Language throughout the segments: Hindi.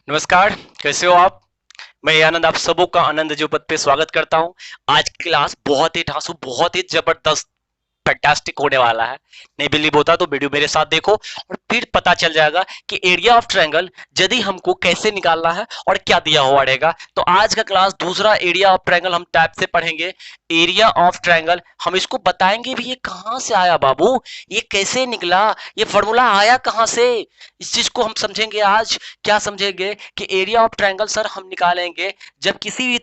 नमस्कार। कैसे हो आप? मैं आनंद आप सबों का आनंद ज्योपद पे स्वागत करता हूं। आज की क्लास बहुत ही ढांसू, बहुत ही जबरदस्त, फैंटास्टिक होने वाला है। नहीं बिलीव होता तो वीडियो मेरे साथ देखो और फिर पता चल जाएगा कि एरिया ऑफ ट्रायंगल यदि हमको कैसे निकालना है और क्या दिया हुआ रहेगा। तो आज का क्लास दूसरा एरिया ऑफ ट्रायंगल हम टाइप से पढ़ेंगे। एरिया ऑफ ट्रायंगल हम इसको बताएंगे भी ये कहां से आया बाबू, ये कैसे निकला, ये फॉर्मूला आया कहां से, इस चीज को हम समझेंगे आज। क्या समझेंगे कि एरिया ऑफ ट्रायंगल सर हम निकालेंगे जब किसी भी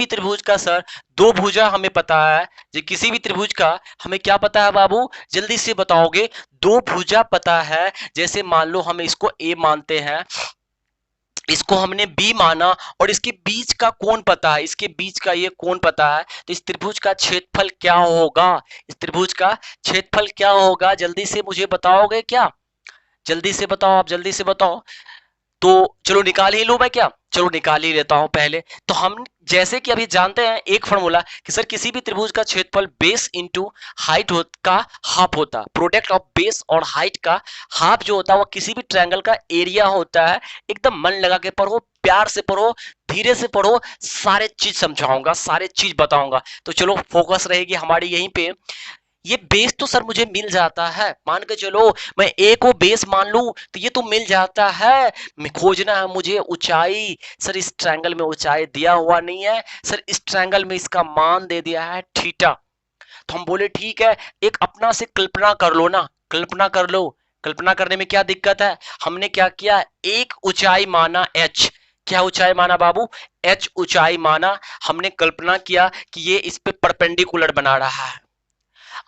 त्रिभुज का, सर दो भुजा हमें पता है। जो किसी भी त्रिभुज का हमें क्या पता है बाबू, जल्दी से बताओगे। दो भुजा पता है। जैसे मान लो हम इसको ए मानते हैं, इसको हमने बी माना, और इसके बीच का कोण पता है, इसके बीच का ये कोण पता है। तो इस त्रिभुज का क्षेत्रफल क्या होगा, इस त्रिभुज का क्षेत्रफल क्या होगा, जल्दी से मुझे बताओगे क्या? जल्दी से बताओ, आप जल्दी से बताओ। तो चलो निकाल ही लूं मैं क्या? चलो निकाल ही लेता हूं पहले। तो हम जैसे कि अभी जानते हैं एक फॉर्मूला कि सर किसी भी त्रिभुज का क्षेत्रफल बेस इंटू हाइट का हाफ होता है। प्रोडक्ट ऑफ बेस और हाइट का हाफ जो होता है वो किसी भी ट्रायंगल का एरिया होता है। एकदम मन लगा के पढ़ो, प्यार से पढ़ो, धीरे से पढ़ो, सारे चीज समझाऊंगा, सारे चीज बताऊंगा। तो चलो फोकस रहेगी हमारी यहीं पे। ये बेस तो सर मुझे मिल जाता है, मान के चलो मैं ए को बेस मान लूं तो ये तो मिल जाता है। मैं खोजना है मुझे ऊंचाई। सर इस ट्रायंगल में ऊंचाई दिया हुआ नहीं है, सर इस ट्रायंगल में इसका मान दे दिया है थीटा। तो हम बोले ठीक है, एक अपना से कल्पना कर लो ना, कल्पना कर लो। कल्पना करने में क्या दिक्कत है? हमने क्या किया, एक ऊंचाई माना एच। क्या ऊंचाई माना बाबू? एच ऊंचाई माना। हमने कल्पना किया कि ये इस पे परपेंडिकुलर बना रहा है।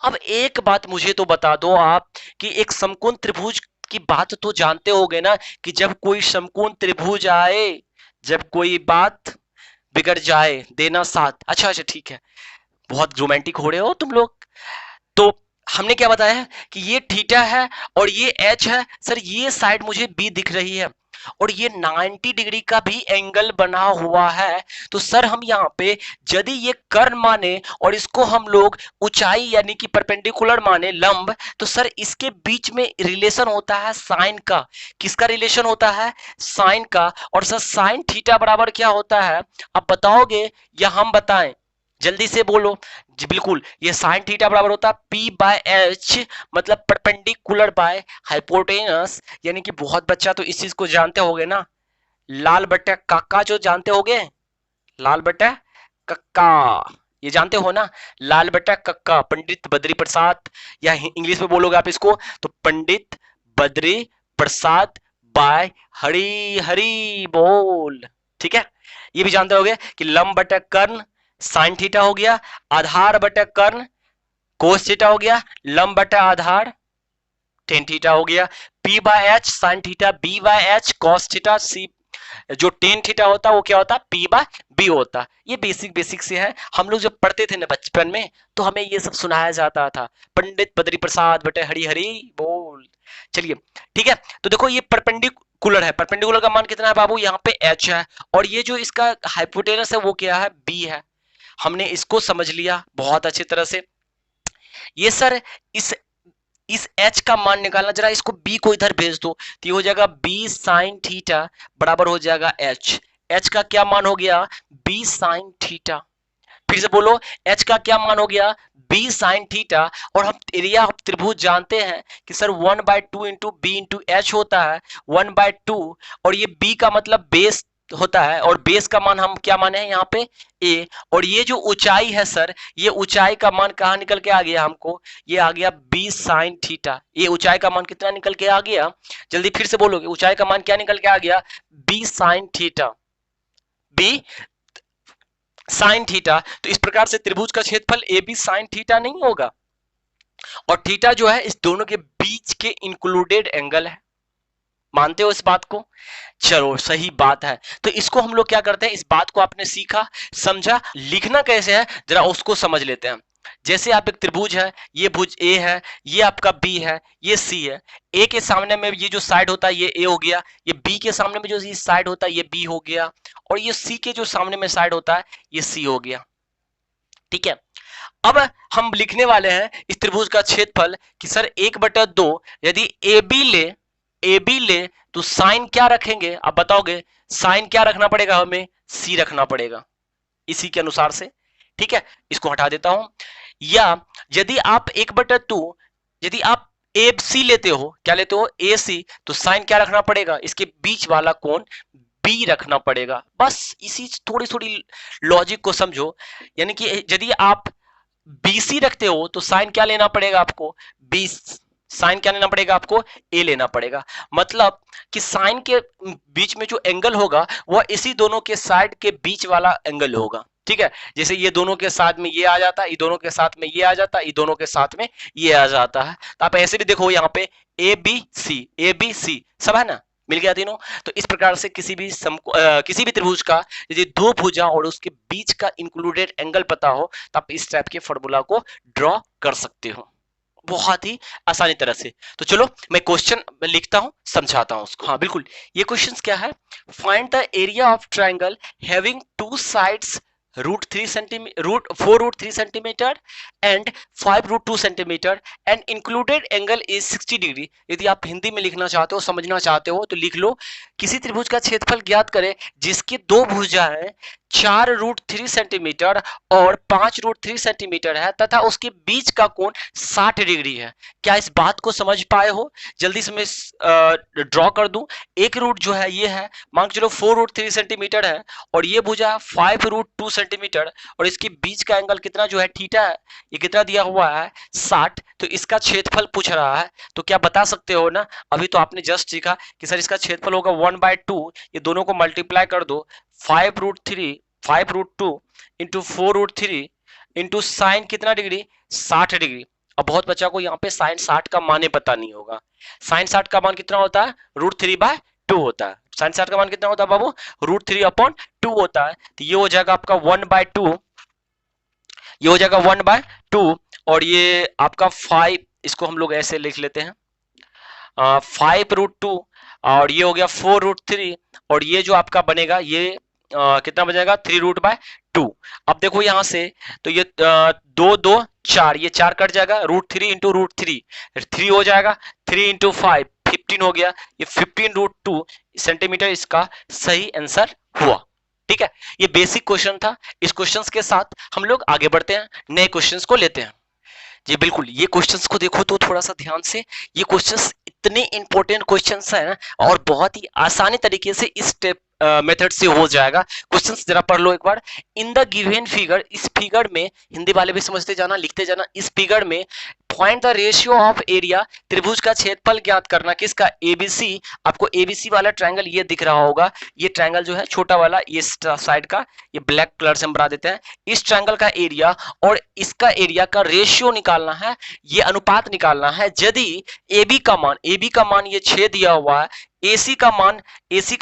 अब एक बात मुझे तो बता दो आप कि एक समकोण त्रिभुज की बात तो जानते होगे ना, कि जब कोई समकोण त्रिभुज आए, जब कोई बात बिगड़ जाए देना साथ। अच्छा अच्छा ठीक है, बहुत रोमांटिक हो रहे हो तुम लोग। तो हमने क्या बताया है कि ये थीटा है और ये एच है। सर ये साइड मुझे बी दिख रही है और ये 90 डिग्री का भी एंगल बना हुआ है। तो सर हम यहाँ पे यदि ये कर्ण माने और इसको हम लोग ऊंचाई यानी कि परपेंडिकुलर माने लंब, तो सर इसके बीच में रिलेशन होता है साइन का। किसका रिलेशन होता है? साइन का। और सर साइन थीटा बराबर क्या होता है, आप बताओगे या हम बताएं? जल्दी से बोलो। जी बिल्कुल, ये साइन थीटा बराबर होता है पी बाय एच, मतलब परपेंडिकुलर बाय हाइपोटेनस। यानी कि बहुत बच्चा तो इस चीज को जानते होगे ना, लाल बट्टा काका जो जानते होगे, लाल बट्टा कक्का, ये जानते हो ना, लाल बट्टा कक्का, पंडित बद्री प्रसाद। या इंग्लिश में बोलोगे आप इसको तो पंडित बद्री प्रसाद बाय हरि हरि बोल। ठीक है, ये भी जानते होगे कि लंब बटा कर्ण साइन थीटा हो गया, आधार बटा कर्ण कोस थीटा हो गया, लंब बटा आधार टेन थीटा हो गया, P by H sine theta, B by H cos theta, C जो टेन थीटा होता है वो क्या होता है, पी बाय बी होता है। ये बेसिक बेसिक से है, हम लोग जब पढ़ते थे ना बचपन में तो हमें ये सब सुनाया जाता था, पंडित बद्री प्रसाद बटे हरि हरि बोल। चलिए ठीक है, तो देखो ये परपेंडिकुलर है। परपेंडिकुलर का मान कितना है बाबू, यहाँ पे एच है, और ये जो इसका हाइपोटेनस है वो क्या है, बी है। हमने इसको समझ लिया बहुत अच्छी तरह से। ये सर इस इस एच का मान निकालना, जरा इसको बी को इधर भेज दो तो ये हो जाएगा बी साइन थीटा बराबर हो जाएगा एच। एच का क्या मान हो गया, बी साइन थीटा। फिर से बोलो, एच का क्या मान हो गया, बी साइन थीटा। और हम एरिया ऑफ त्रिभुज जानते हैं कि sir 1/2 into B into H होता है, 1/2। और ये बी का मतलब बेस होता है, और बेस का मान हम क्या माने हैं यहाँ पे, ए। और ये जो ऊंचाई है सर, ये ऊंचाई का मान कहाँ निकल के आ गया हमको, ये आ गया बी साइन थीटा। ये ऊंचाई का मान कितना निकल के आ गया, जल्दी फिर से बोलोगे, ऊंचाई का मान क्या निकल के आ गया, B sine theta, B sine theta. तो इस प्रकार से त्रिभुज का क्षेत्रफल ए बी साइन थीटा नहीं होगा, और थीटा जो है इस दोनों के बीच के इंक्लूडेड एंगल है। मानते हो इस बात को? चलो सही बात है। तो इसको हम लोग क्या करते हैं, इस बात को आपने सीखा समझा, लिखना कैसे है जरा उसको समझ लेते हैं। जैसे आप एक त्रिभुज है, ये भुज ए है, ये आपका बी है, ये सी है। ए के सामने में ये जो साइड होता है ये ए हो गया, ये बी के सामने में जो ये साइड होता है ये बी हो गया, और ये सी के जो सामने में साइड होता है ये सी हो गया। ठीक है, अब हम लिखने वाले हैं इस त्रिभुज का क्षेत्रफल कि सर 1/2 यदि ए बी ले, ए बी ले तो साइन क्या रखेंगे आप बताओगे? साइन क्या रखना पड़ेगा हमें? सी रखना पड़ेगा इसी के अनुसार से। ठीक है, इसको हटा देता हूं। या यदि आप 1/2 यदि आप ए सी लेते हो, क्या लेते हो? ए सी, तो साइन क्या रखना पड़ेगा? इसके बीच वाला कोण बी रखना पड़ेगा। बस इसी थोड़ी थोड़ी लॉजिक को समझो। यानी कि यदि आप बीसी रखते हो तो साइन क्या लेना पड़ेगा आपको? बी। साइन क्या लेना पड़ेगा आपको? ए लेना पड़ेगा। मतलब कि साइन के बीच में जो एंगल होगा वह इसी दोनों के साइड के बीच वाला एंगल होगा। ठीक है, जैसे ये दोनों के साथ में ये आ जाता है, ये दोनों के साथ में ये आ जाता है, ये दोनों के साथ में ये आ जाता है। तो आप ऐसे भी देखो यहाँ पे ए बी सी सब है ना, मिल गया तीनों। तो इस प्रकार से किसी भी त्रिभुज का यदि दो भुजा और उसके बीच का इंक्लूडेड एंगल पता हो तो आप इस टाइप के फॉर्मूला को ड्रॉ कर सकते हो बहुत ही आसानी तरह से। तो चलो मैं क्वेश्चन लिखता हूं, समझाता हूं उसको। हाँ बिल्कुल, ये क्वेश्चन क्या है? Find the area of triangle having two sides √4 √3 centimetre and 5 √2 centimetre and included angle is 60 degree. यदि आप हिंदी में लिखना चाहते हो, समझना चाहते हो तो लिख लो, किसी त्रिभुज का क्षेत्रफल ज्ञात करें जिसकी दो भुजा है 4 √3 सेंटीमीटर और 5 √3 सेंटीमीटर है तथा उसके बीच का कोण 60 डिग्री है। क्या इस बात को समझ पाए हो? जल्दी से मैं ड्रॉ कर दूं। एक रूट जो है ये है, मान के चलो 4 √3 सेंटीमीटर है और ये भुजा है 5 √2 सेंटीमीटर और इसके बीच का एंगल कितना जो है थीटा है, ये कितना दिया हुआ है? 60। तो इसका क्षेत्रफल पूछ रहा है, तो क्या बता सकते हो ना? अभी तो आपने जस्ट सीखा कि सर इसका क्षेत्रफल होगा 1/2, ये दोनों को मल्टीप्लाई कर दो, 5 √2 इंटू 4 √3 इंटू साइन कितना डिग्री? 60 डिग्री। अब बहुत बच्चा को यहाँ पे साइन 60 का मान पता नहीं होगा। साइन 60 का मान कितना होता है? √3/2 होता है। साइन 60 का मान कितना होता है बाबू? √3/2 होता है। तो ये हो जाएगा आपका 1/2, ये हो जाएगा 1/2 और ये आपका 5, इसको हम लोग ऐसे लिख लेते हैं 5 √2 और ये हो गया 4 √3 और ये जो आपका बनेगा ये कितना बनेगा? 3 √2। अब देखो यहां से तो ये 2 2 4, ये 4 कट जाएगा, √3 इंटू √3 3 हो जाएगा, 3 इंटू 5 15 हो गया, ये 15 √2 सेंटीमीटर इसका सही आंसर हुआ। ठीक है, ये बेसिक क्वेश्चन था। इस क्वेश्चन के साथ हम लोग आगे बढ़ते हैं, नए क्वेश्चन को लेते हैं। जी बिल्कुल, ये क्वेश्चंस को देखो तो थोड़ा सा ध्यान से, ये क्वेश्चंस इतने इंपॉर्टेंट क्वेश्चंस है ना और बहुत ही आसानी तरीके से इस स्टेप मेथड से हो जाएगा। क्वेश्चंस जरा पढ़ लो एक बार। इन द गिवन फिगर, इस फिगर में, हिंदी वाले भी समझते जाना, लिखते जाना, इस फिगर में find the ratio of area, त्रिभुज का क्षेत्रफल ज्ञात करना, किसका? एबीसी। आपको एबीसी वाला ट्रायंगल ये दिख रहा होगा, ये ट्रायंगल जो है छोटा वाला, ये साइड का, ये ब्लैक कलर से हम बना देते हैं। इस ट्रायंगल का एरिया और इसका एरिया का रेशियो निकालना है, ये अनुपात निकालना है। यदि AB का मान ये 6 दिया हुआ है, AC का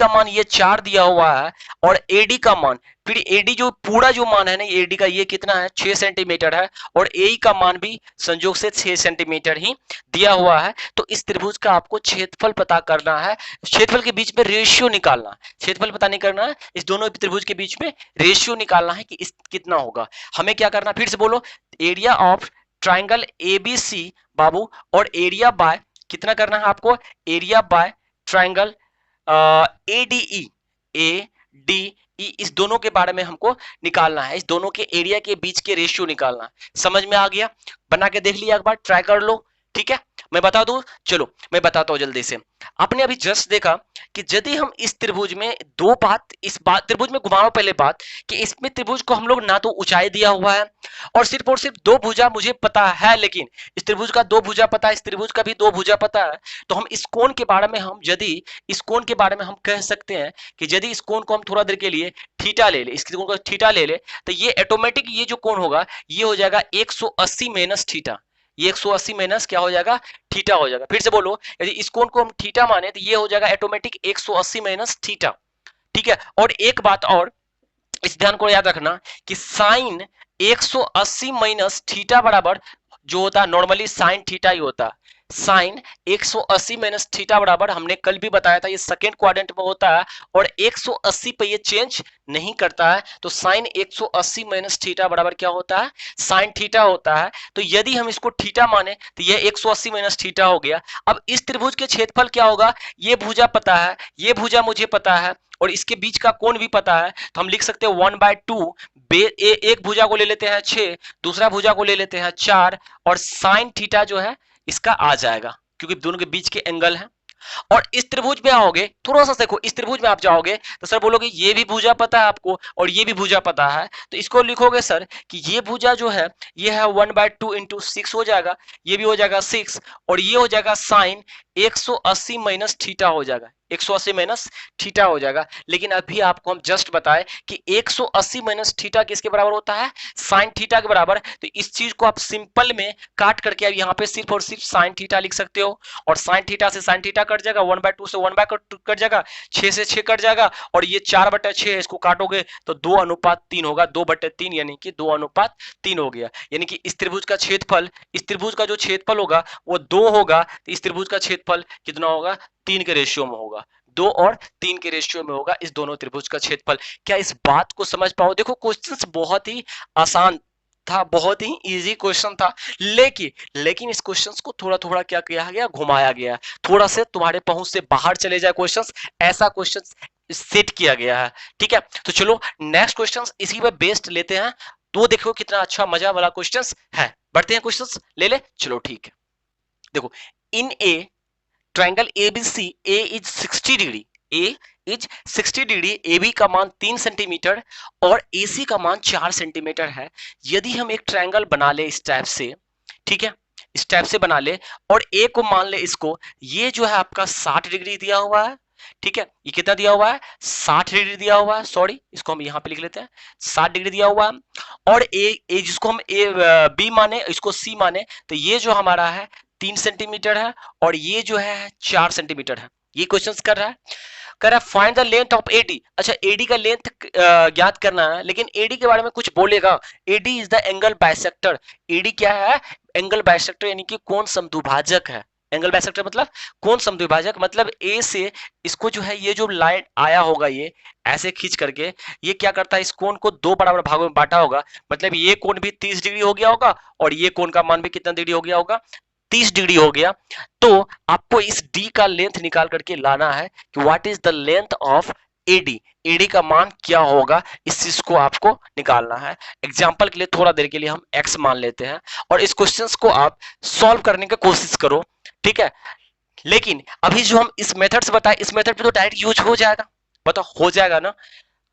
मान ये 4 दिया हुआ है और AD का मान, फिर AD जो पूरा जो मान है ना, AD का ये कितना है? 6 सेंटीमीटर है और AE का मान भी संयोग से 6 सेंटीमीटर ही दिया हुआ है। तो इस त्रिभुज का आपको क्षेत्रफल पता करना है, क्षेत्रफल के बीच में रेशियो निकालना है। क्षेत्रफल पता नहीं करना है, इस दोनों त्रिभुज के बीच में रेशियो निकालना है कि इस कितना होगा। हमें क्या करना, फिर से बोलो, एरिया ऑफ ट्राइंगल ABC बाबू और एरिया बाय कितना करना है आपको? एरिया बाय ट्राइंगल ADE इस दोनों के बारे में हमको निकालना है, इस दोनों के एरिया के बीच के रेशियो निकालना है। समझ में आ गया? बना के देख लिया एक बार, ट्राई कर लो। ठीक है, मैं बता दूं, चलो मैं बताता हूं जल्दी से। आपने अभी जस्ट देखा कि यदि हम इस त्रिभुज में इस बात त्रिभुज में घुमाओ, पहले बात कि इसमें त्रिभुज को हम लोग ना तो ऊंचाई दिया हुआ है और सिर्फ दो भुजा मुझे पता है, लेकिन इस त्रिभुज का दो भुजा पता है, इस त्रिभुज का भी दो भुजा पता है। तो हम इस कोण के बारे में हम कह सकते हैं कि यदि इस कोण को हम थोड़ा देर के लिए थीटा ले ले, इस कोण को थीटा ले ले, तो ये ऑटोमेटिक ये जो कोण होगा ये हो जाएगा 180 माइनस थीटा। ये 180 माइनस क्या हो जाएगा? थीटा हो जाएगा। फिर से बोलो, यदि इस कोण को हम थीटा माने तो ये हो जाएगा ऑटोमेटिक 180 माइनस थीटा। ठीक है, और एक बात और, इस ध्यान को याद रखना कि साइन 180 माइनस थीटा बराबर जो होता है, नॉर्मली साइन थीटा ही होता है। साइन 180 माइनस थीटा बराबर, हमने कल भी बताया था ये सेकेंड क्वाड्रेंट में होता है और 180 पे ये चेंज नहीं करता है, तो साइन 180 माइनस थीटा बराबर क्या होता है, साइन थीटा होता है। तो यदि हम इसको थीटा माने तो ये 180 माइनस थीटा हो गया। अब इस त्रिभुज के क्षेत्रफल क्या होगा, ये भुजा पता है, ये भुजा मुझे पता है और इसके बीच का कोण भी पता है, तो हम लिख सकते हैं 1/2 एक भुजा को ले लेते हैं 6, दूसरा भुजा को ले लेते हैं 4 और साइन थीटा जो है इसका आ जाएगा क्योंकि दोनों के बीच के एंगल है। और इस त्रिभुज में आओगे, थोड़ा सा देखो, इस त्रिभुज में आप जाओगे तो सर बोलोगे ये भी भुजा पता है आपको और ये भी भुजा पता है, तो इसको लिखोगे सर कि ये भुजा जो है ये है 1/2 इंटू 6 हो जाएगा, ये भी हो जाएगा 6 और ये हो जाएगा साइन 180 माइनस थीटा हो जाएगा, 180 माइनस थीटा हो जाएगा। लेकिन अभी आपको हम जस्ट बताए कि 180 माइनस थीटा किसके बराबर होता है, साइन थीटा के बराबर। तो इस चीज को आप सिंपल में काट करके अब यहाँ पे सिर्फ और सिर्फ साइन थीटा लिख सकते हो और साइन थीटा से साइन थीटा कट जाएगा, 1/2 से 1/2 कट जाएगा, 6 से 6 कट जाएगा और ये 4/6 है, इसको काटोगे तो 2:3 होगा, 2/3 यानी कि 2:3 हो गया। यानी कि इस त्रिभुज का क्षेत्रफल, इस त्रिभुज का जो क्षेत्रफल होगा वो 2 होगा, तो इस त्रिभुज का क्षेत्रफल कितना होगा, 3 के रेशियो में होगा, 2 और 3 के रेशियो में होगा इस दोनों त्रिभुज का क्षेत्रफल। क्या इस बात को समझ पाओ? देखो क्वेश्चन बहुत ही आसान था, बहुत ही इजी क्वेश्चन था, लेकिन इस क्वेश्चंस को थोड़ा थोड़ा क्या किया गया, घुमाया गया, थोड़ा से तुम्हारे पहुंच से बाहर चले जाए क्वेश्चंस, ऐसा क्वेश्चंस सेट किया गया है। ठीक है, तो चलो नेक्स्ट क्वेश्चंस इसी पे बेस्ड लेते हैं, तो देखो कितना अच्छा मजा वाला क्वेश्चंस है। बढ़ते हैं, क्वेश्चंस ले चलो ठीक है। देखो, in a triangle ABC, A is 60 degree, A is 60 degree, AB का मान 3 सेंटीमीटर और AC का मान 4 सेंटीमीटर है। यदि हम एक ट्रायंगल बना ले इस टाइप से, ठीक है, इस टाइप से बना ले और A को मान ले, इसको, ये जो है आपका 60 डिग्री दिया हुआ है, ठीक है, ये कितना दिया हुआ है, 60 डिग्री दिया हुआ है, सॉरी इसको हम यहां पे लिख लेते हैं, 60 डिग्री दिया हुआ है और ए जिसको हम B माने, इसको C माने, तो ये जो हमारा है 3 सेंटीमीटर है और ये जो है 4 सेंटीमीटर है। ये क्वेश्चन कर रहा है, find the length of AD. अच्छा, एडी का लेंथ ज्ञात करना है, लेकिन एडी के बारे में कुछ बोलेगा। AD is the angle bisector. AD क्या है, एंगल बाइसेक्टर यानी कि कोण समद्विभाजक है। एंगल बाइसेक्टर मतलब कोण समद्विभाजक, मतलब ए से इसको जो है ये जो लाइन आया होगा ये ऐसे खींच करके, ये क्या करता है, इस कोण को 2 बराबर भागों में बांटा होगा, मतलब ये कोण भी 30 डिग्री हो गया होगा और ये कोण का मान भी कितना डिग्री हो गया होगा, 30 डिग्री हो गया। तो आपको इस डी का लेंथ निकाल करके लाना है कि what is the length of AD, AD का मान क्या होगा, इस चीज को आपको निकालना है। एग्जांपल के लिए थोड़ा देर के लिए हम एक्स मान लेते हैं और इस क्वेश्चंस को आप सॉल्व करने की कोशिश करो, ठीक है। लेकिन अभी जो हम इस मेथड से बताए, इस मेथड पे तो डायरेक्ट यूज हो जाएगा, बताओ हो जाएगा ना,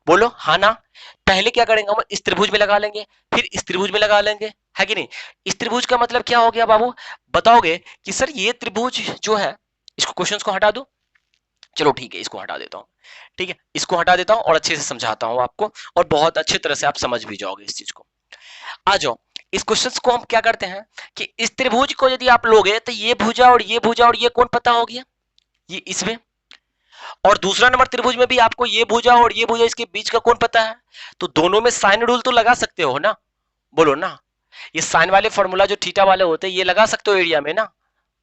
बोलो हाँ ना। पहले क्या करेंगे, हम इस त्रिभुज में लगा लेंगे, फिर इस त्रिभुज में लगा लेंगे, है कि नहीं। इस त्रिभुज का मतलब क्या हो गया बाबू, बताओगे कि सर ये त्रिभुज जो है, इसको क्वेश्चंस को हटा दो, चलो ठीक है इसको हटा देता हूं, ठीक है इसको हटा देता हूं और अच्छे से समझाता हूं आपको और बहुत अच्छे तरह से आप समझ भी जाओगे इस चीज को। आ जाओ, इस क्वेश्चंस को हम क्या करते हैं कि इस त्रिभुज को यदि आप लोगे तो ये भुजा और ये भुजा और ये कौन पता हो गया, ये इसमें, और दूसरा नंबर त्रिभुज में भी आपको ये भुजा और ये भुजा इसके बीच का कौन पता है, तो दोनों में साइन रूल तो लगा सकते हो ना, बोलो ना। ये साइन वाले फॉर्मूला जो थीटा वाले होते हैं ये लगा सकते हो एरिया में ना,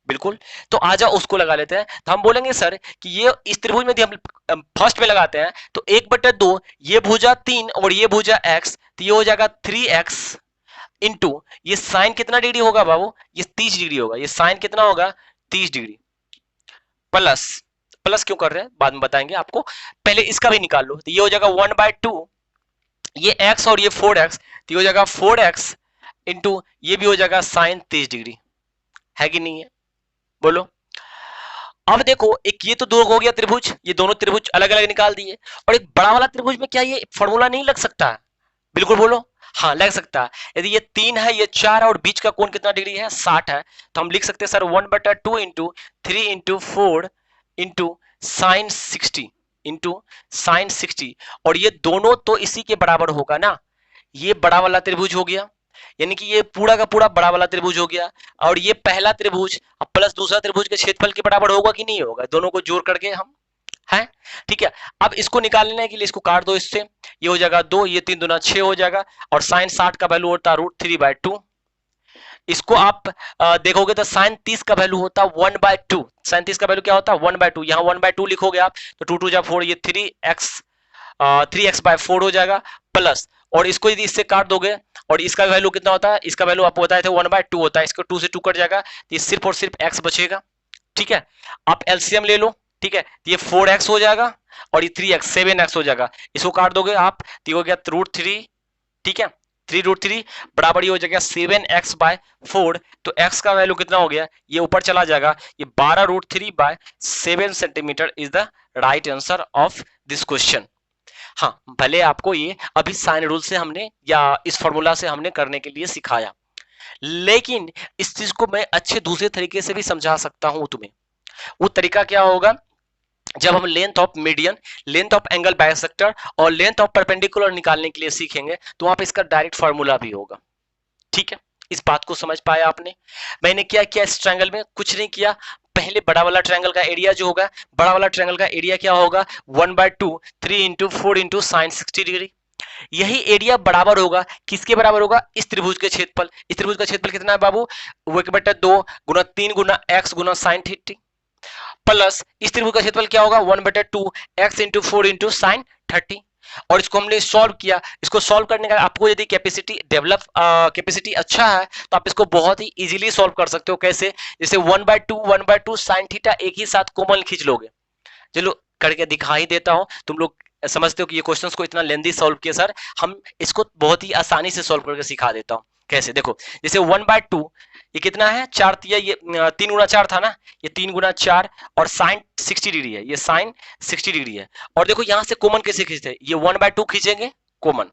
बिल्कुल। तो आ जाओ उसको लगा लेते हैं। तो हम बोलेंगे सर कि ये इस त्रिभुज में हम फर्स्ट में लगाते हैं तो 1/2 ये भुजा 3 और ये भुजा x, तो ये हो जाएगा 3x इंटू ये साइन कितना डिग्री होगा बाबू, ये 30 डिग्री होगा, ये साइन कितना होगा 30 डिग्री, प्लस प्लस क्यों कर रहे हैं बाद में बताएंगे आपको, पहले इसका भी निकाल लो, तो ये हो जाएगा 1/2 ये x और ये 4x, तो ये हो जाएगा 4x इंटू ये भी हो जाएगा साइन 30 डिग्री, है कि नहीं है, बोलो। अब देखो एक ये तो दो हो गया त्रिभुज, ये दोनों त्रिभुज अलग अलग निकाल दिए, और एक बड़ा वाला त्रिभुज में क्या ये फॉर्मूला नहीं लग सकता है, बिल्कुल बोलो हाँ लग सकता है। यदि ये 3 है ये 4 है और बीच का कोण कितना डिग्री है 60 है, तो हम लिख सकते हैं sir 1/2 into 3 into 4 into sine 60 into sine 60, और ये दोनों तो इसी के बराबर होगा ना, ये बड़ा वाला त्रिभुज हो गया, यानी कि ये पूरा का पूरा बड़ा वाला त्रिभुज हो गया, और ये पहला त्रिभुज प्लस दूसरा त्रिभुज के क्षेत्रफल के बराबर होगा कि नहीं होगा, दोनों को जोड़ करके हम है, ठीक है। अब इसको निकालने के लिए इसको काट दो इससे, ये हो जाएगा 2, ये 3 दूना 6 हो जाएगा, और साइन 60 का वैल्यू होता है √3/2 इसको आप देखोगे तो साइन 30 का वैल्यू होता है 1/2। साइन 30 का वैल्यू क्या होता है 1/2। यहाँ 1/2 लिखोगे आप तो 2 2 जा 4, ये 3x/4 हो जाएगा प्लस, और इसको यदि इससे काट दोगे और इसका वैल्यू कितना होता है, इसका वैल्यू आपको बताए थे 1/2 होता है, इसको 2 से 2 कट जाएगा तो ये सिर्फ और सिर्फ x बचेगा। ठीक है, आप एलसीएम ले लो। ठीक है, तो ये 4x हो जाएगा और ये 3x 7x हो जाएगा। इसको काट दोगे आप तो ये हो गया √3। ठीक है, 3√3 बराबर ये हो जाएगा 7x/4। तो x का वैल्यू कितना हो गया, ये ऊपर चला जाएगा, ये 12√3/7 centimetre is the right answer of this question. हाँ, भले आपको ये अभी साइन रूल से हमने या इस फॉर्मूला से हमने करने के लिए सिखाया, लेकिन इस चीज को मैं अच्छे दूसरे तरीके से भी समझा सकता हूं तुम्हें। वो तरीका क्या होगा, जब हम length of median, length of angle bisector और लेंथ ऑफ परपेंडिकुलर निकालने के लिए सीखेंगे तो वहां पे इसका डायरेक्ट फार्मूला भी होगा। ठीक है, इस बात को समझ पाया आपने। मैंने क्या किया इस ट्रायंगल में, कुछ नहीं किया। पहले बड़ा वाला ट्रायंगल का एरिया जो होगा, बड़ा वाला ट्रायंगल का एरिया क्या होगा 1/2 3 × 4 × sin 60 डिग्री। यही एरिया बराबर होगा, किसके बराबर होगा, इस त्रिभुज के क्षेत्रफल। इस त्रिभुज का क्षेत्रफल कितना है बाबू, 1/2 × 3 × x × sin 30 प्लस इस त्रिभुज का क्षेत्रफल क्या होगा 1/2 x × 4 × sin 30। और इसको हमने सॉल्व किया। इसको सॉल्व करने का आपको यदि कैपेसिटी अच्छा है तो आप इसको बहुत ही इजीली सॉल्व कर सकते हो। कैसे, जैसे 1/2 sin थीटा एक ही साथ कॉमन खींच लोगे। चलो करके दिखा ही देता हूं, तुम लोग समझते हो कि ये क्वेश्चंस को इतना लेंदी सॉल्व किया सर, हम इसको बहुत ही आसानी से सॉल्व करके सिखा देता हूं। कैसे, देखो जैसे 1/2 ये कितना है 4 तिया, ये 3 × 4 था ना, ये 3 × 4 और साइन 60 डिग्री है, ये साइन 60 डिग्री है। और देखो यहां से कॉमन कैसे खींचते हैं, ये 1/2 खींचेंगे कॉमन।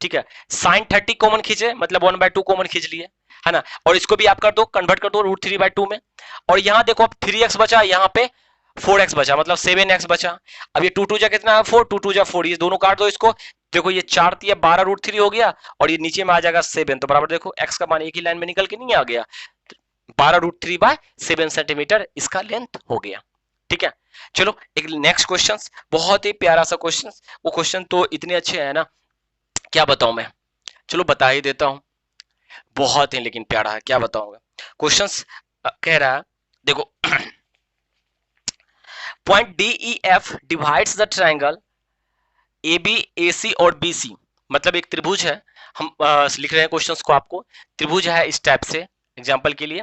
ठीक है, साइन 30 कॉमन खींचे मतलब 1/2 कॉमन खींच लिए, है ना। और इसको भी आप कर दो, कन्वर्ट कर दो √3/2 में। और यहाँ देखो अब 3x बचा, यहाँ पे 4x बचा मतलब 7x बचा। अब ये 2 2 जा कितना है 4, 2 2 जा 4, ये दोनों काट दो इसको। देखो ये 4 तिया 12√3 हो गया और ये नीचे में आ जाएगा 7, तो बराबर देखो x का मान एक ही लाइन में निकल के नहीं आ गया, 12√3/7 सेंटीमीटर इसका लेंथ हो गया। ठीक है, चलो एक नेक्स्ट क्वेश्चन, बहुत ही प्यारा सा क्वेश्चन। वो क्वेश्चन तो इतने अच्छे है ना, क्या बताऊं मैं, चलो बता ही देता हूं। बहुत ही लेकिन प्यारा है, क्या बताऊंगा। क्वेश्चन कह रहा है, देखो point DEF divides the triangle ABAC और BC। मतलब एक त्रिभुज है, हम लिख रहे हैं क्वेश्चंस को आपको। त्रिभुज है इस टाइप से, एग्जांपल के लिए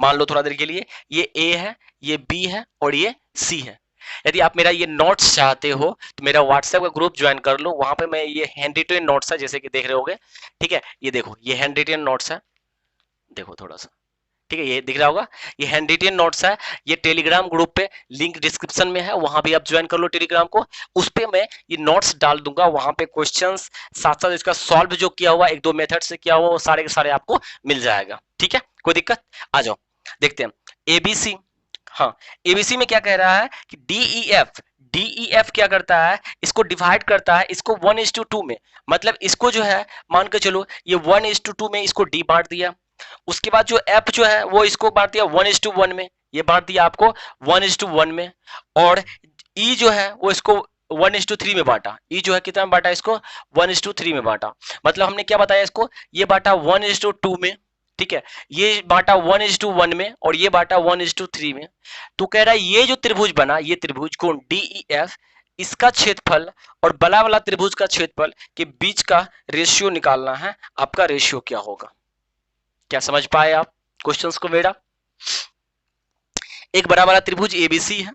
मान लो थोड़ा देर के लिए, ये A है, ये B है और ये C है। यदि आप मेरा ये नोट्स चाहते हो तो मेरा व्हाट्सएप का ग्रुप ज्वाइन कर लो, वहां पे मैं ये हैंड रिटन नोट्स है जैसे कि देख रहे होगे। ठीक है, ये देखो ये हैंड रिटन नोट्स है, देखो थोड़ा सा, ठीक है ये दिख रहा होगा, ये हैंड रिटन नोट्स है। ये टेलीग्राम ग्रुप पे लिंक डिस्क्रिप्शन में है, वहां भी आप ज्वाइन कर लो टेलीग्राम को। उस पे मैं ये नोट्स डाल दूंगा, वहां पे क्वेश्चंस साथ साथ इसका सॉल्व जो किया हुआ 1-2 मेथड से किया हुआ वो सारे के सारे आपको मिल जाएगा। ठीक है, कोई दिक्कत, आ जाओ देखते हैं एबीसी। हाँ, एबीसी में क्या कह रहा है कि डीईएफ क्या करता है, इसको डिवाइड करता है इसको 1:2 में। मतलब इसको जो है मान के चलो ये 1:2 में इसको डी बांट दिया, उसके बाद जो एफ जो है वो इसको बांट दिया 1:1 में, ये बांट दिया आपको 1:1 में। और ई जो है वो इसको 1:3 में बांटा, ई जो है कितना में बांटा, इसको 1:3 में बांटा। मतलब हमने क्या बताया इसको, ये बांटा 1:2 में, ठीक है, ये बांटा 1:1 में और ये बांटा 1:3 में। तो कह रहा है ये जो त्रिभुज बना, ये त्रिभुज कौन DEF, इसका क्षेत्रफल और बला वाला त्रिभुज का क्षेत्रफल के बीच का रेशियो निकालना है। आपका रेशियो क्या होगा, क्या समझ पाए आप क्वेश्चंस को मेरा। एक बड़ा वाला त्रिभुज ABC है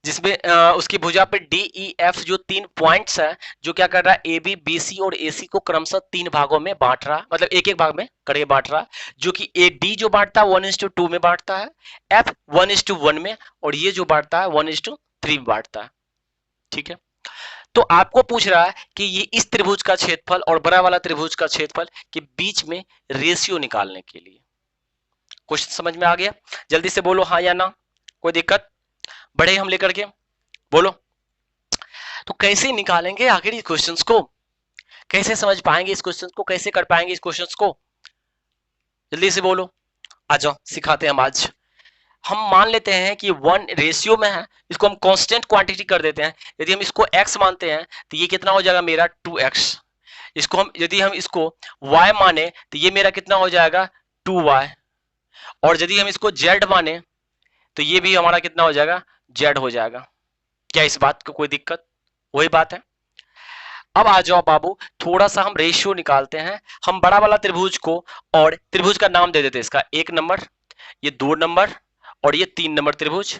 जिसमें उसकी भुजा पे DEF जो 3 पॉइंट्स है, जो क्या कर रहा है AB BC और AC को क्रमशः 3 भागों में बांट रहा, मतलब एक एक भाग में करके बांट रहा, जो कि AD जो बांटता है 1:2 में बांटता है, F 1:1 में और ये जो बांटता है 1:3 में बांटता है। ठीक है, तो आपको पूछ रहा है कि ये इस त्रिभुज का क्षेत्रफल और बड़ा वाला त्रिभुज का क्षेत्रफल के बीच में रेशियो निकालने के लिए। क्वेश्चन समझ में आ गया, जल्दी से बोलो हाँ या ना, कोई दिक्कत, बढ़े हम लेकर के बोलो। तो कैसे निकालेंगे आखिर इस क्वेश्चंस को, कैसे समझ पाएंगे इस क्वेश्चन को, कैसे कर पाएंगे इस क्वेश्चंस को, जल्दी से बोलो, आ जाओ सिखाते हैं हम आज। हम मान लेते हैं कि 1 रेशियो में है, इसको हम कांस्टेंट क्वांटिटी कर देते हैं। यदि हम इसको x मानते हैं तो ये कितना हो जाएगा मेरा 2x। इसको हम यदि हम इसको y माने तो ये मेरा कितना हो जाएगा 2y। और यदि हम इसको जेड माने तो ये भी हमारा कितना हो जाएगा, जेड हो जाएगा। क्या इस बात को कोई दिक्कत? वही बात है। अब आ जाओ बाबू, थोड़ा सा हम रेशियो निकालते हैं। हम बड़ा वाला त्रिभुज को, और त्रिभुज का नाम दे देते हैं इसका 1 नंबर, ये 2 नंबर, और ये 3 नंबर त्रिभुज,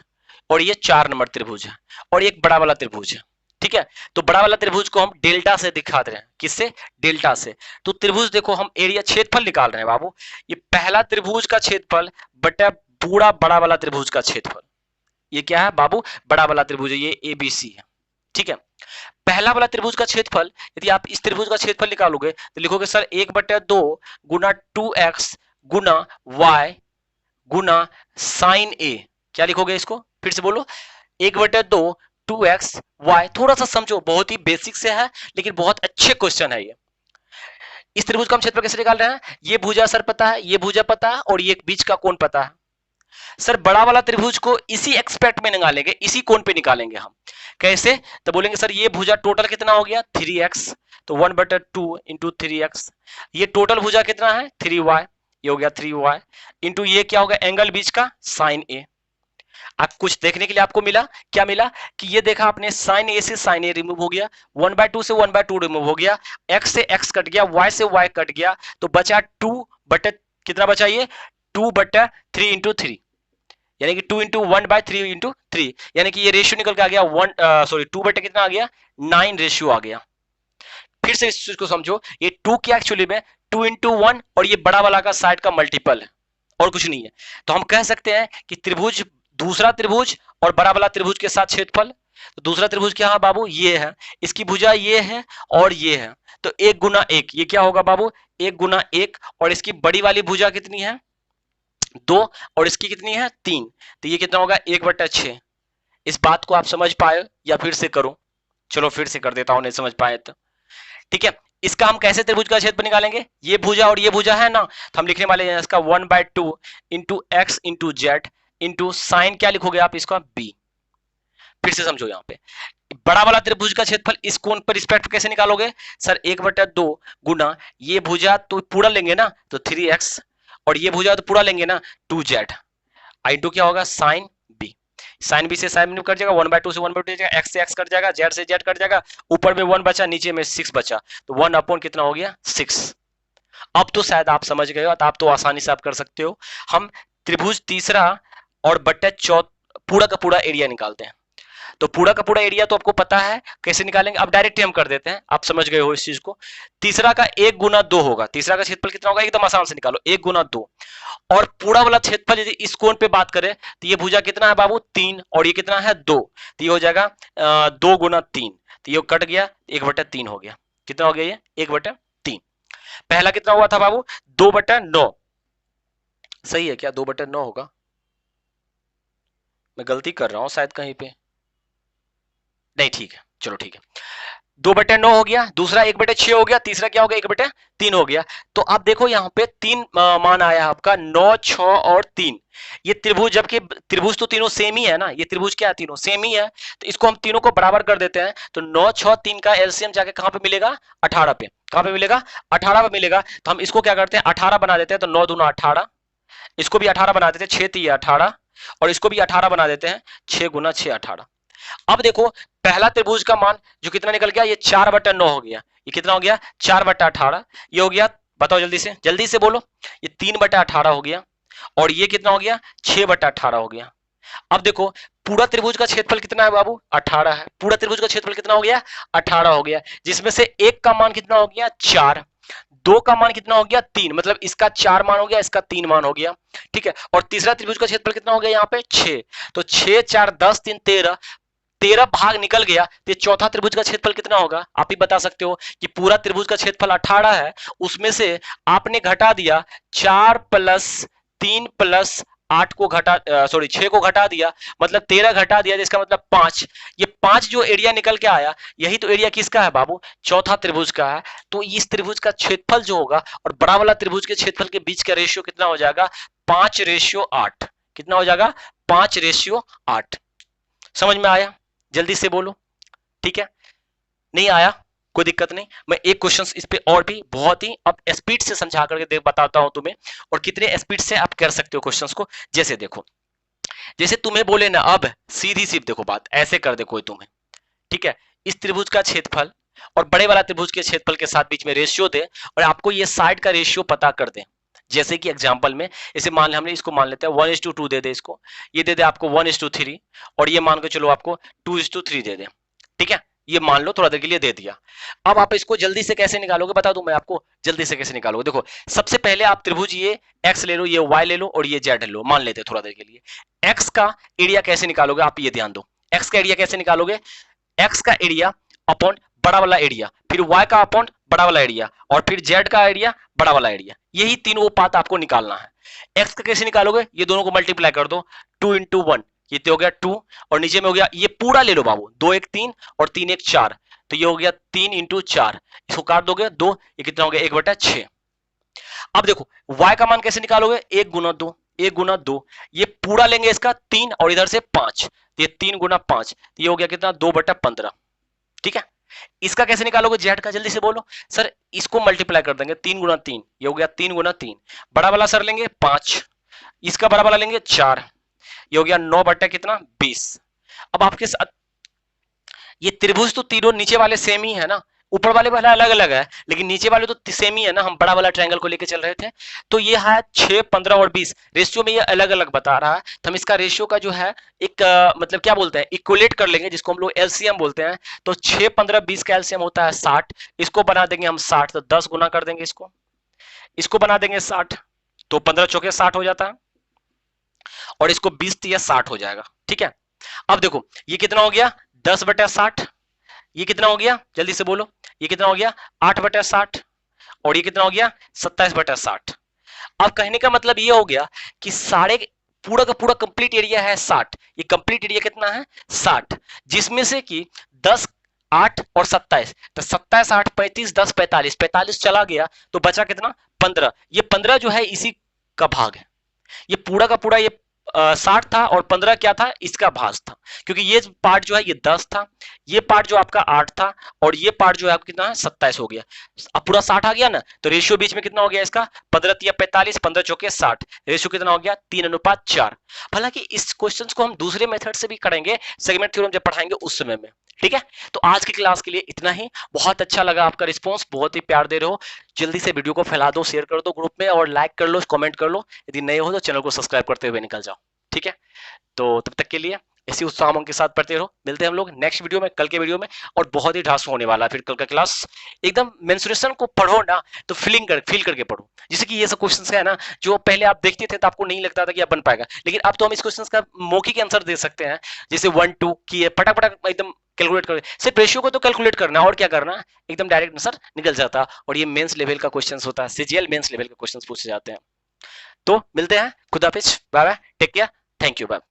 और ये 4 नंबर त्रिभुज है, और ये एक बड़ा वाला त्रिभुज है। ठीक है, तो बड़ा वाला त्रिभुज को हम डेल्टा से दिखाते हैं। किससे? डेल्टा से। तो त्रिभुज देखो, हम एरिया क्षेत्रफल निकाल रहे हैं बाबू, ये पहला त्रिभुज का क्षेत्रफल बटा पूरा बड़ा वाला त्रिभुज का क्षेत्रफल। ये क्या है बाबू? बड़ा वाला त्रिभुज है, ये एबीसी है। ठीक है, पहला वाला त्रिभुज का क्षेत्रफल, यदि आप इस त्रिभुज का क्षेत्रफल निकालोगे तो लिखोगे सर 1/2 गुना 2x गुना y गुना साइन ए। क्या लिखोगे इसको? फिर से बोलो, 1/2 2x y। थोड़ा सा समझो, बहुत ही बेसिक से है लेकिन बहुत अच्छे क्वेश्चन है ये। इस त्रिभुज का हम क्षेत्रफल कैसे निकाल रहे हैं? ये भुजा सर पता है, ये भुजा पता है, और ये बीच का कोण पता है। सर बड़ा वाला त्रिभुज को इसी एक्सपेक्ट में निकालेंगे, इसी कोण पे निकालेंगे हम। कैसे? तो बोलेंगे सर ये भुजा टोटल कितना हो गया? 3x, तो 1/2 इंटू 3x। ये टोटल भुजा कितना है? 3y, ये हो गया 3y, इंटू ये क्या होगा? एंगल बीच का साइन ए। अब कुछ देखने के लिए आपको मिला, क्या मिला कि ये देखा आपने, साइन ए से साइन ए रिमूव हो गया, 1/2 से 1/2 रिमूव हो गया, x से x कट गया, y से y कट गया, तो बचा 2 बटे कितना बचा? ये 2/3 इंटू 3, यानी कि 2 इंटू 1/3 इंटू 3, यानी कि ये रेशियो निकल के आ गया 2 बटे कितना आ गया? 9 रेशियो आ गया। फिर से इस चीज को समझो, ये 2 क्या एक्चुअली में 2 इंटू 1, और ये बड़ा वाला का साइड का मल्टीपल है, और कुछ नहीं है। तो हम कह सकते हैं कि त्रिभुज, दूसरा त्रिभुज और बड़ा वाला त्रिभुज के साथ क्षेत्रफल। तो दूसरा त्रिभुज क्या है बाबू? ये है, इसकी भुजा ये है और ये है, तो 1 गुना 1, ये क्या होगा बाबू? 1 गुना 1, और इसकी बड़ी वाली भुजा कितनी है? 2, और इसकी कितनी है? 3, तो ये कितना होगा? 1/6। इस बात को आप समझ पाए या फिर से करो? चलो फिर से कर देता हूं, नहीं समझ पाए तो। ठीक है, इसका हम कैसे त्रिभुज का क्षेत्रफल निकालेंगे? ये भुजा और ये भुजा है ना, तो हम लिखने वाले हैं इसका 1/2 into x into Z into sine, क्या लिखोगे आप इसका? बी। फिर से समझो, यहाँ पे बड़ा वाला त्रिभुज का क्षेत्रफल इस कोण पर रिस्पेक्ट कैसे निकालोगे? सर 1/2 गुना ये भुजा तो पूरा लेंगे ना, तो 3x, और ये भुजा तो पूरा लेंगे ना, 2z, इंटू क्या होगा? Sine B. साइन बी से साइन कट जाएगा, 1/2 से 1/2 जाएगा, x से x कट जाएगा, z से z कट जाएगा, ऊपर में 1 बचा, नीचे में 6 बचा, तो 1 अपॉन कितना हो गया? 6। अब तो शायद आप समझ गए हो, तो आप तो आसानी से आप कर सकते हो। हम त्रिभुज तीसरा और बट्टा पूरा का पूरा एरिया निकालते हैं। तो पूरा का पूरा एरिया तो आपको पता है कैसे निकालेंगे, अब डायरेक्ट हम कर देते हैं, आप समझ गए हो इस चीज को। तीसरा का 1 गुना 2 होगा, तीसरा का क्षेत्रफल कितना होगा? एकदम आसान से निकालो, 1 गुना 2, और पूरा वाला क्षेत्रफल यदि इस कोण पे बात करें तो ये भुजा कितना है बाबू? 3, और ये कितना है? 2, तो ये हो जाएगा 2 गुना 3, तो ये कट गया, 1/3 हो गया। कितना हो गया ये? 1/3। पहला कितना हुआ था बाबू? 2/9। सही है क्या? 2/9 होगा? मैं गलती कर रहा हूं शायद कहीं पे, नहीं ठीक है, चलो ठीक है। 2/9 हो गया, दूसरा 1/6 हो गया, तीसरा क्या हो गया? 1/3 हो गया। तो आप देखो यहाँ पे 3 मान आया आपका, 9, 6 और 3। ये त्रिभुज, जबकि त्रिभुज तो तीनों सेम ही है ना, ये त्रिभुज क्या है? तीनों सेम ही है, तो इसको हम तीनों को बराबर कर देते हैं। तो 9, 6, 3 का एलसीएम जाके कहां पे मिलेगा? 18 पे। कहां पे मिलेगा? 18 पे मिलेगा। तो हम इसको क्या करते हैं? 18 बना देते हैं, तो 9 दूना 18, इसको भी 18 बना देते हैं, 6 3 18, और इसको भी 18 बना देते हैं, 6 गुना 6 18। अब देखो पहला त्रिभुज का मान जो कितना निकल गया? ये 4/9 हो गया। ये कितना हो गया? 4/18। ये हो गया, बताओ जल्दी से बोलो। ये 3/18 हो गया, और ये कितना हो गया? 6/18 हो गया। अब देखो पूरा त्रिभुज का क्षेत्रफल कितना है बाबू? 18 है। पूरा त्रिभुज का क्षेत्रफल कितना हो गया? 18 हो गया, जिसमें से एक का मान कितना हो गया? 4, 2 का मान कितना हो गया? 3, मतलब इसका 4 मान हो गया, इसका 3 मान हो गया। ठीक है, और तीसरा त्रिभुज का क्षेत्रफल कितना हो गया यहाँ पे? 6, तो 6 4 10 3 13, 13 भाग निकल गया, तो चौथा त्रिभुज का क्षेत्रफल कितना होगा? आप ही बता सकते हो कि पूरा त्रिभुज का क्षेत्रफल 18 है, उसमें से आपने घटा दिया 4 + 3 + 8 को घटा, सॉरी 6 को घटा दिया, मतलब 13 घटा दिया, जिसका मतलब 5। ये 5 जो एरिया निकल के आया, यही तो एरिया किसका है बाबू? चौथा त्रिभुज का है। तो इस त्रिभुज का क्षेत्रफल जो होगा और बड़ा वाला त्रिभुज के क्षेत्रफल के बीच का रेशियो कितना हो जाएगा? 5/8। कितना हो जाएगा? 5/8। समझ में आया? जल्दी से बोलो। ठीक है, नहीं आया? कोई दिक्कत नहीं, मैं एक क्वेश्चन इस पे और भी बहुत ही अब स्पीड से समझा करके बताता हूं तुम्हें, और कितने स्पीड से आप कर सकते हो क्वेश्चंस को। जैसे देखो, जैसे तुम्हें बोले ना, अब सीधी सी देखो बात ऐसे कर दे कोई तुम्हें, ठीक है, इस त्रिभुज का क्षेत्रफल और बड़े वाला त्रिभुज के क्षेत्रफल के साथ बीच में रेशियो दे, और आपको ये साइड का रेशियो पता कर दे। जैसे कि एग्जांपल में इसे मान ले, हमने इसको मान लेते हैं 1:2 दे दे इसको, ये दे दे आपको 1:3, और ये मान के चलो आपको 2:3 दे दे, ठीक है, ये मान लो थोड़ा देर के लिए दे दिया। अब आप इसको जल्दी से कैसे निकालोगे, बता दूं मैं आपको जल्दी से कैसे निकालोगे। देखो, सबसे पहले आप त्रिभुज ये एक्स ले लो, ये वाई ले लो, और ये जेड ले लो, मान लेते हैं थोड़ा देर के लिए। एक्स का एरिया कैसे निकालोगे, आप ये ध्यान दो, एक्स का एरिया कैसे निकालोगे, एक्स का एरिया अपॉन बड़ा वाला एरिया, फिर वाई का अपॉन बड़ा वाला एरिया, और फिर जेड का एरिया बड़ा वाला एरिया, यही तीन वो पाथ आपको निकालना है। एक्स का कैसे निकालोगे, ये दोनों को मल्टीप्लाई कर दो, 2 × 1, ये तो हो गया 2, और नीचे में हो गया, ये पूरा ले लो बाबू, 2 1 3 और 3 1 4, तो ये हो गया 3 × 4, इसको काट दोगे 2, ये कितना हो गया 1/6। अब देखो y का मान कैसे निकालोगे, 1 × 2, 1 × 2, ये पूरा लेंगे इसका 3 और इधर से 5, ये 3 × 5, ये हो गया कितना 2/15, ठीक है। इसका कैसे निकालोगे जेड का, जल्दी से बोलो सर, इसको मल्टीप्लाई कर देंगे 3 × 3, ये हो गया 3 × 3, बड़ा वाला सर लेंगे 5, इसका बड़ा वाला लेंगे 4, ये हो गया 9/20। अब आपके साथ ये त्रिभुज तो तीनों नीचे वाले सेम ही है ना, ऊपर वाले वाला अलग अलग है, लेकिन नीचे वाले तो सेम ही है ना, हम बड़ा वाला ट्रायंगल को लेके चल रहे थे। तो ये है 6 15 और 20, रेशियो में ये अलग अलग बता रहा है, तो हम इसका रेशियो का जो है एक मतलब क्या बोलते हैं, इक्वलेट कर लेंगे, जिसको हम लोग एलसीएम बोलते हैं। तो 6 15 20 का एलसीएम होता है 60, इसको बना देंगे हम 60, तो 10 गुना कर देंगे इसको बना देंगे 60, तो 15 चौके 60 हो जाता है, और इसको 20 या 60 हो जाएगा, ठीक है। अब देखो ये कितना हो गया 10/60, ये कितना हो गया जल्दी से बोलो, ये कितना हो गया 8/60, और ये कितना हो गया 27/60। अब कहने का मतलब ये हो गया कि सारे पूरा का पूरा कंप्लीट एरिया है 60, ये कंप्लीट एरिया कितना है 60, जिसमें से कि 10 8 और 27, तो 27 8 35 10 45, 45 चला गया तो बचा कितना 15, ये 15 जो है इसी का भाग है, ये पूरा का पूरा ये 60 था, और 15 क्या था इसका भाग था, क्योंकि ये पार्ट जो है ये 10 था, ये पार्ट जो आपका 8 था, और ये पार्ट जो है आपका कितना है 27 हो गया। अब पूरा 60 आ गया ना, तो रेशियो बीच में कितना हो गया इसका 15 या 45, 15 चौके 60, रेशियो कितना हो गया 3:4। हालांकि इस क्वेश्चन को हम दूसरे मेथड से भी करेंगे, सेगमेंट थ्योरम जब पढ़ाएंगे उस समय में, ठीक है। तो आज की क्लास के लिए इतना ही, बहुत अच्छा लगा आपका रिस्पॉन्स, बहुत ही प्यार दे रहे हो, जल्दी से वीडियो को फैला दो, शेयर कर दो ग्रुप में, और लाइक कर लो, कमेंट कर लो, यदि नए हो तो चैनल को सब्सक्राइब करते हुए निकल जाओ, ठीक है। तो तब तक के लिए ऐसी उत्साह के साथ पढ़ते रहो, मिलते हैं हम लोग नेक्स्ट वीडियो में, कल के वीडियो में, और बहुत ही ढांसू होने वाला है फिर कल का क्लास। एकदम मेंसुरेशन को पढ़ो ना, तो फील करके पढ़ो, जैसे कि ये सब क्वेश्चंस है ना, जो पहले आप देखते थे तो आपको नहीं लगता था कि आप बन पाएगा, लेकिन अब तो हम इस क्वेश्चन का मौखिक आंसर दे सकते हैं, जैसे 1 2 की है, फटाक फटाक एकदम कैलकुलेट कर, सिर्फ रेशियो को तो कैलकुलेट करना और क्या करना, एकदम डायरेक्ट आंसर निकल जाता। और ये मेंस लेवल का क्वेश्चन होता है, सीजीएल मेंस लेवल के क्वेश्चन पूछे जाते हैं। तो मिलते हैं, खुदा हाफिज, bye bye, take care, thank you, bye.